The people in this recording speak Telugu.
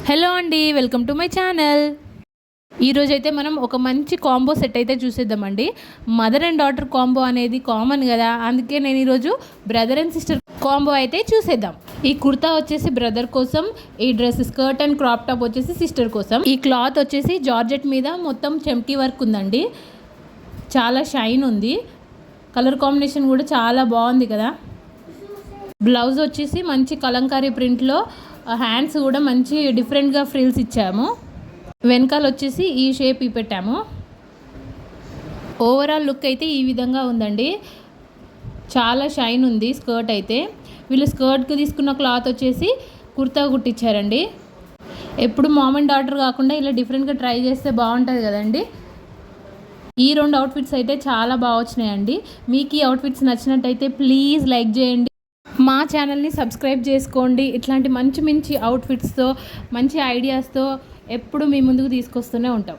హలో అండి, వెల్కమ్ టు మై ఛానల్. ఈరోజైతే మనం ఒక మంచి కాంబో సెట్ అయితే చూసేద్దామండి. మదర్ అండ్ డాటర్ కాంబో అనేది కామన్ కదా, అందుకే నేను ఈరోజు బ్రదర్ అండ్ సిస్టర్ కాంబో అయితే చూసేద్దాం. ఈ కుర్తా వచ్చేసి బ్రదర్ కోసం, ఈ dress skirt and crop top వచ్చేసి సిస్టర్ కోసం. ఈ క్లాత్ వచ్చేసి జార్జెట్ మీద మొత్తం చెమ్కీ వర్క్ ఉందండి, చాలా షైన్ ఉంది. కలర్ కాంబినేషన్ కూడా చాలా బాగుంది కదా. బ్లౌజ్ వచ్చేసి మంచి కలంకారీ ప్రింట్లో, హ్యాండ్స్ కూడా మంచి డిఫరెంట్గా ఫ్రిల్స్ ఇచ్చాము. వెనకాల వచ్చేసి ఈ షేప్ పెట్టాము. ఓవరాల్ లుక్ అయితే ఈ విధంగా ఉందండి, చాలా షైన్ ఉంది స్కర్ట్ అయితే. వీళ్ళు స్కర్ట్కి తీసుకున్న క్లాత్ వచ్చేసి కుర్తా కుట్టించారండి. ఎప్పుడు మామ్ అండ్ డాటర్ కాకుండా ఇలా డిఫరెంట్గా ట్రై చేస్తే బాగుంటుంది కదండి. ఈ రెండు అవుట్ఫిట్స్ అయితే చాలా బాగా వచ్చినాయండి. మీకు ఈ అవుట్ఫిట్స్ నచ్చినట్టయితే ప్లీజ్ లైక్ చేయండి, మా ఛానల్ని సబ్స్క్రైబ్ చేసుకోండి. ఇట్లాంటి మంచి మంచి అవుట్ఫిట్స్తో, మంచి ఐడియాస్తో ఎప్పుడు మీ ముందుకు తీసుకొస్తూనే ఉంటాం.